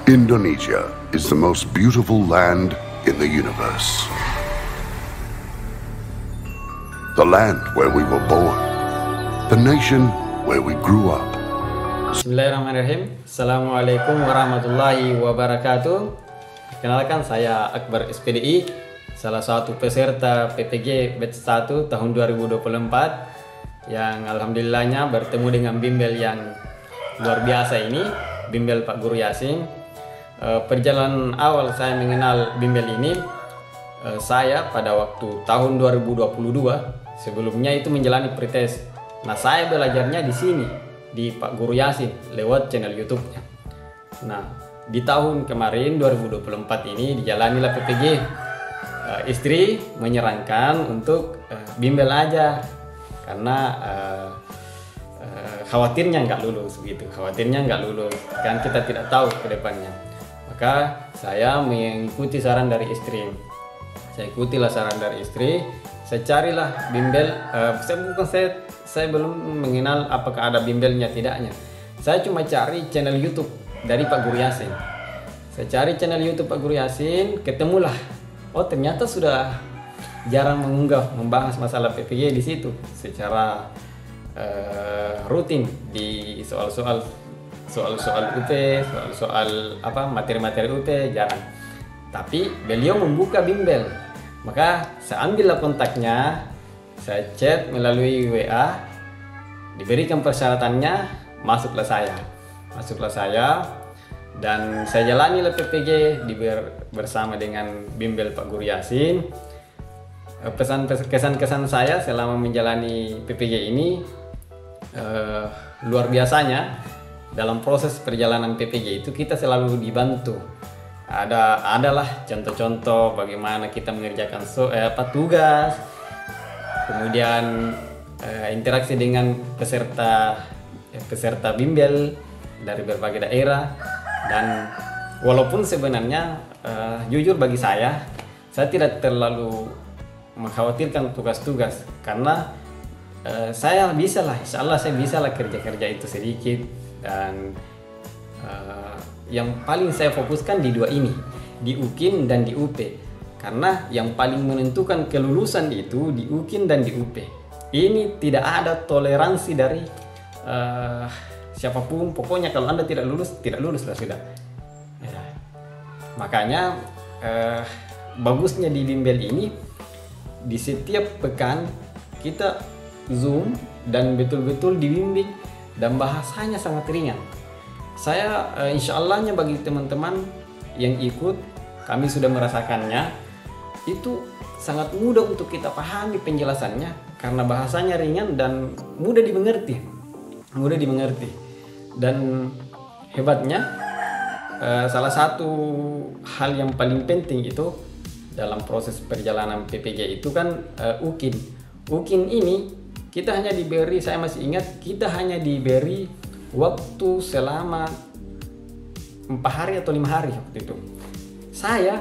Indonesia is the most beautiful land in the universe. The land where we were born. The nation where we grew up. Bismillahirrahmanirrahim. Assalamualaikum warahmatullahi wabarakatuh. Perkenalkan, saya Akbar SPDI, salah satu peserta PPG Batch 1 tahun 2024 yang alhamdulillahnya bertemu dengan bimbel yang luar biasa ini, bimbel Pak Guru Yasin. Perjalanan awal saya mengenal bimbel ini, saya pada waktu tahun 2022, sebelumnya itu menjalani pretest. Nah, saya belajarnya di sini, di Pak Guru Yasin lewat channel YouTube-nya. Nah, di tahun kemarin 2024 ini dijalanilah PPG. Istri menyarankan untuk bimbel aja karena khawatirnya nggak lulus gitu, kan kita tidak tahu ke depannya. Maka saya mengikuti saran dari istri. Saya carilah bimbel. Saya belum mengenal apakah ada bimbelnya tidaknya. Saya cuma cari channel YouTube dari Pak Guru Yasin. Saya cari channel YouTube Pak Guru Yasin, ketemulah. Oh, ternyata sudah jarang membahas masalah PPG di situ secara rutin di soal-soal UP, soal materi-materi UP jarang. Tapi beliau membuka bimbel. Maka saya ambillah kontaknya, saya chat melalui WA, diberikan persyaratannya, masuklah saya dan saya jalanilah PPG bersama dengan bimbel Pak Guru Yasin. Kesan-kesan saya selama menjalani PPG ini, luar biasanya dalam proses perjalanan PPG itu kita selalu dibantu. Adalah contoh-contoh bagaimana kita mengerjakan tugas, kemudian interaksi dengan peserta bimbel dari berbagai daerah. Dan walaupun sebenarnya jujur bagi saya tidak terlalu mengkhawatirkan tugas-tugas karena saya bisalah, insya Allah saya bisalah kerja-kerja itu sedikit. Dan yang paling saya fokuskan di dua ini, di UKIN dan di UP, karena yang paling menentukan kelulusan itu di UKIN dan di UP. Ini tidak ada toleransi dari siapapun. Pokoknya kalau Anda tidak lulus lah sudah ya. Makanya bagusnya di bimbel ini, di setiap pekan kita Zoom dan betul-betul dibimbing dan bahasanya sangat ringan. Saya insya Allahnya bagi teman-teman yang ikut, kami sudah merasakannya, itu sangat mudah untuk kita pahami penjelasannya karena bahasanya ringan dan mudah dimengerti. Dan hebatnya, salah satu hal yang paling penting itu dalam proses perjalanan PPG itu kan UKIN ini kita hanya diberi, saya masih ingat, kita hanya diberi waktu selama 4 hari atau 5 hari waktu itu. Saya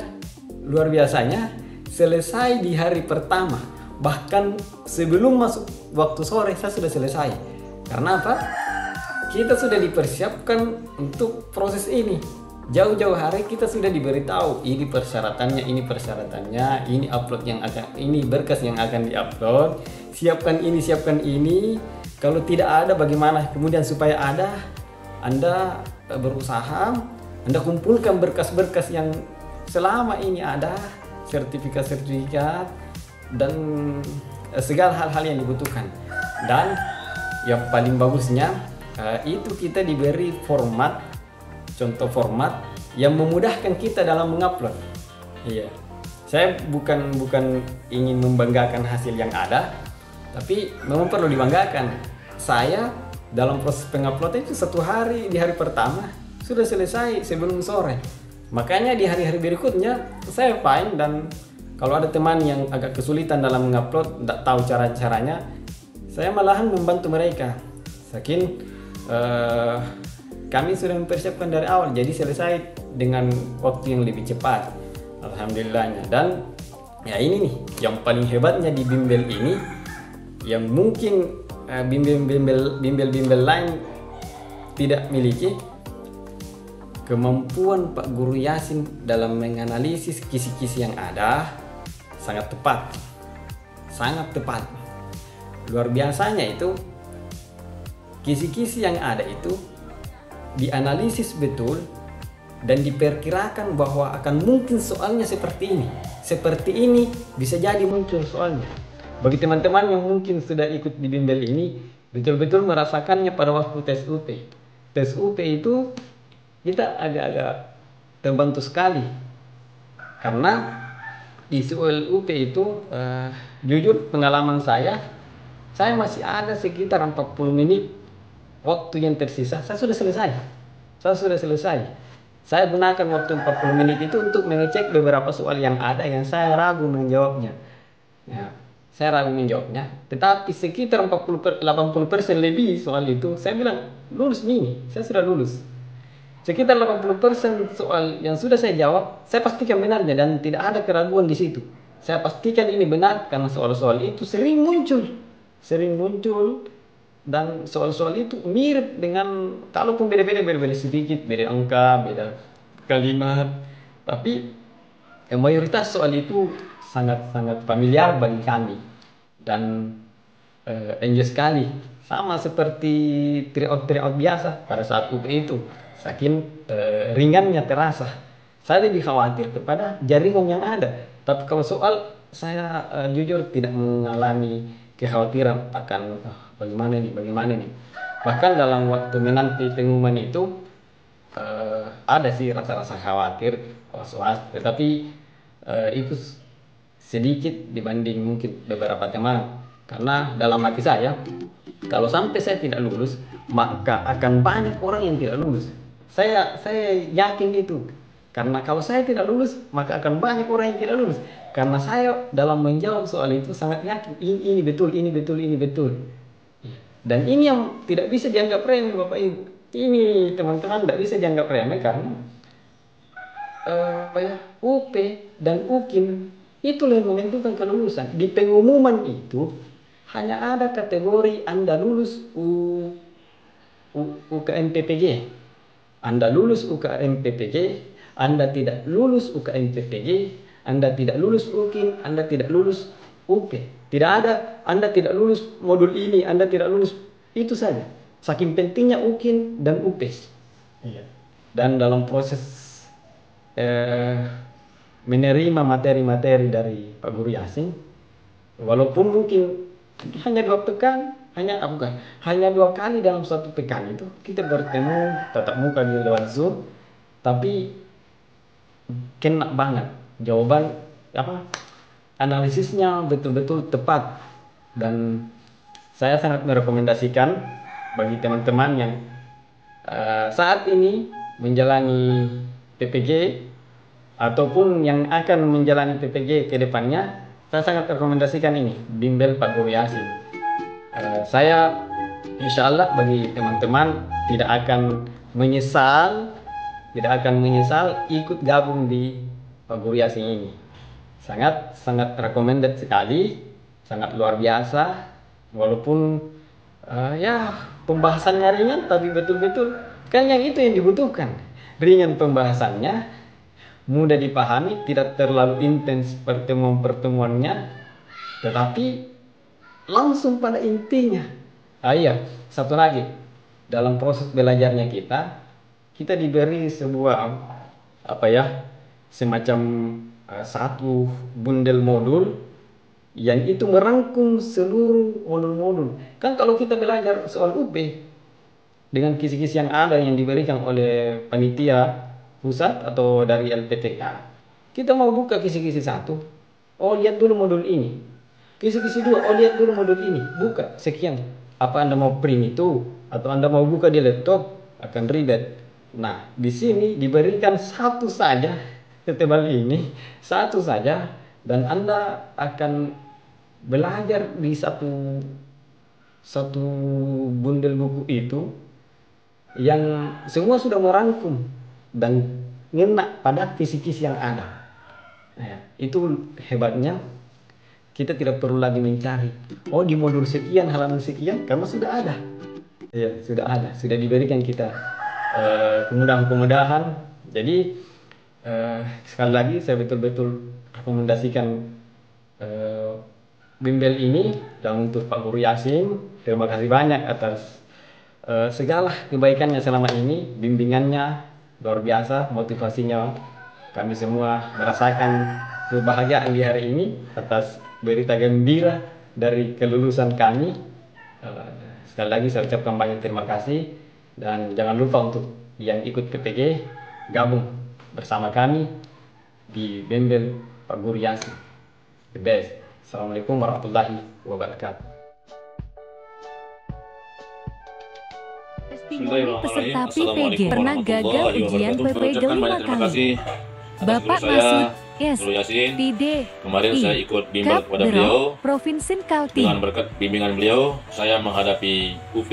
luar biasanya selesai di hari pertama, bahkan sebelum masuk waktu sore saya sudah selesai. Karena apa? Kita sudah dipersiapkan untuk proses ini. Jauh-jauh hari kita sudah diberitahu ini persyaratannya, ini upload yang akan, ini berkas yang akan diupload, siapkan ini. Kalau tidak ada bagaimana? Kemudian supaya ada, Anda berusaha, Anda kumpulkan berkas-berkas yang selama ini ada, sertifikat dan segala hal-hal yang dibutuhkan. Dan yang paling bagusnya itu kita diberi contoh format yang memudahkan kita dalam mengupload. Iya, saya bukan ingin membanggakan hasil yang ada, tapi memang perlu dibanggakan. Saya dalam proses pengupload itu 1 hari, di hari pertama sudah selesai sebelum sore. Makanya di hari-hari berikutnya saya fine, dan kalau ada teman yang agak kesulitan dalam mengupload, tidak tahu caranya, saya malahan membantu mereka. Saking kami sudah mempersiapkan dari awal, jadi selesai dengan waktu yang lebih cepat, alhamdulillahnya. Dan ya ini nih yang paling hebatnya di bimbel ini, yang mungkin bimbel-bimbel lain tidak miliki. kemampuan Pak Guru Yasin dalam menganalisis kisi-kisi yang ada sangat tepat. Sangat tepat. Luar biasanya itu, kisi-kisi yang ada itu dianalisis betul dan diperkirakan bahwa akan mungkin soalnya seperti ini. Seperti ini bisa jadi muncul soalnya. Bagi teman-teman yang mungkin sudah ikut di bimbel ini, betul-betul merasakannya pada waktu tes UP. Tes UP itu kita agak-agak terbantu sekali. Karena di soal UP itu, jujur pengalaman saya masih ada sekitar 40 menit waktu yang tersisa. Saya sudah selesai. Saya gunakan waktu 40 menit itu untuk mengecek beberapa soal yang ada yang saya ragu menjawabnya. Ya, saya ragu menjawabnya. Tetapi sekitar 80% lebih soal itu saya bilang lulus ini. Saya sudah lulus. Sekitar 80% soal yang sudah saya jawab, saya pastikan benarnya dan tidak ada keraguan di situ. Saya pastikan ini benar karena soal-soal itu sering muncul dan soal-soal itu mirip dengan, kalaupun beda-beda sedikit, beda angka, beda kalimat, tapi mayoritas soal itu sangat-sangat familiar bagi kami dan enjoy sekali, sama seperti tryout biasa pada saat UP itu. Saking ringannya terasa. Saya lebih khawatir kepada jaringan yang ada. Tapi kalau soal, saya jujur tidak mengalami kekhawatiran akan bagaimana nih. Bahkan dalam waktu menanti pengumuman itu ada sih rasa-rasa khawatir, was-was, tetapi itu sedikit dibanding mungkin beberapa teman. Karena dalam hati saya, kalau sampai saya tidak lulus, maka akan banyak orang yang tidak lulus. Saya yakin itu. Karena kalau saya tidak lulus, maka akan banyak orang yang tidak lulus. Karena saya dalam menjawab soal itu sangat yakin ini betul. Dan ini yang tidak bisa dianggap remeh, Bapak Ibu. Ini teman-teman tidak bisa dianggap remeh karena UP dan UKIN itu yang menentukan kelulusan. Di pengumuman itu hanya ada kategori Anda lulus UKM PPG. Anda lulus UKM PPG, Anda tidak lulus UKM PPG, Anda tidak lulus UKIN, Anda tidak lulus UP. Tidak ada Anda tidak lulus modul ini, Anda tidak lulus. Itu saja. Saking pentingnya UKIN dan UP. Iya. Dan dalam proses menerima materi-materi dari Pak Guru Yasin, walaupun mungkin hanya 2 pekan, hanya 2 kali dalam 1 pekan itu kita bertemu tatap muka di lewat Zoom, tapi kena banget jawaban analisisnya betul-betul tepat. Dan saya sangat merekomendasikan bagi teman-teman yang saat ini menjalani PPG ataupun yang akan menjalani PPG ke depannya, saya sangat rekomendasikan ini, bimbel Pak Guru Yasin. Saya insya Allah bagi teman-teman tidak akan menyesal ikut gabung di Pak Guru Yasin ini. Sangat recommended sekali, sangat luar biasa. Walaupun pembahasannya ringan, tapi betul-betul kan yang itu yang dibutuhkan. Ringan pembahasannya, mudah dipahami, tidak terlalu intens pertemuan-pertemuannya, tetapi langsung pada intinya. Iya, satu lagi, dalam proses belajarnya kita diberi sebuah semacam satu bundel modul yang itu merangkum seluruh modul-modul. Kan kalau kita belajar soal UP dengan kisi-kisi yang ada yang diberikan oleh panitia pusat atau dari LPTK, kita mau buka kisi-kisi 1, lihat dulu modul ini. Kisi-kisi 2, lihat dulu modul ini, buka sekian. Apa Anda mau print itu atau Anda mau buka di laptop, akan ribet. Nah, di sini diberikan 1 saja, setebal ini, 1 saja, dan Anda akan belajar di satu bundel buku itu yang semua sudah merangkum dan ngena pada kisi-kisi yang ada. Nah, itu hebatnya. Kita tidak perlu lagi mencari, di modul sekian, halaman sekian, karena sudah ada. Iya, sudah ada, sudah diberikan kita kemudahan-kemudahan. Jadi sekali lagi saya betul-betul rekomendasikan bimbel ini. Dan untuk Pak Guru Yasin, terima kasih banyak atas segala kebaikannya selama ini. Bimbingannya luar biasa, motivasinya kami semua merasakan kebahagiaan di hari ini atas berita gembira dari kelulusan kami. Sekali lagi saya ucapkan banyak terima kasih, dan jangan lupa untuk yang ikut PPG gabung bersama kami di bimbel Pak Guru Yasin. The best. Assalamualaikum warahmatullahi wabarakatuh. Peserta PPG pernah gagal ujian PPG 5 kali. Bapak Masud Guru Yasin, Tide kemarin saya ikut bimbel kepada beliau. Provinsi Kaltim. Dengan berkat bimbingan beliau, saya menghadapi UP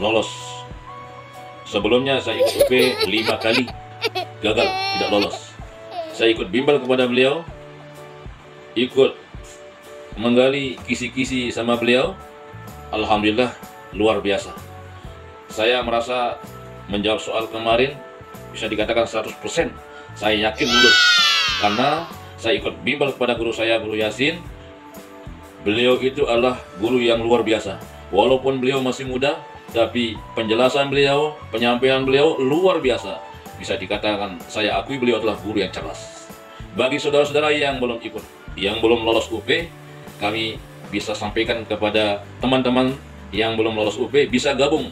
lolos. Sebelumnya saya ikut UP 5 kali, gagal, tidak lolos. Saya ikut bimbel kepada beliau, ikut menggali kisi-kisi sama beliau. Alhamdulillah, luar biasa. Saya merasa menjawab soal kemarin bisa dikatakan 100%. Saya yakin lulus karena saya ikut bimbel kepada guru saya, Guru Yasin. Beliau itu adalah guru yang luar biasa. Walaupun beliau masih muda, tapi penjelasan beliau, penyampaian beliau luar biasa. Bisa dikatakan saya akui beliau adalah guru yang cerdas. Bagi saudara-saudara yang belum ikut, yang belum lolos UP, kami bisa sampaikan kepada teman-teman yang belum lolos UP bisa gabung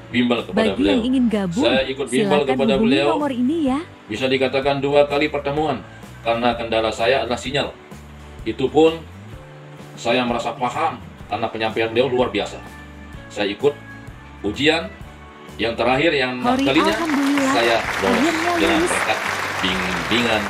bimbel kepada Bagi beliau. yang ingin gabung, Saya ikut bimbel silakan kepada hubungi beliau. nomor ini ya. Bisa dikatakan 2 kali pertemuan karena kendala saya adalah sinyal. Itu pun saya merasa paham karena penyampaian beliau luar biasa. Saya ikut ujian yang terakhir yang kalinya Alhamdulillah, saya lolos akhirnya dengan lulus. berkat bimbingan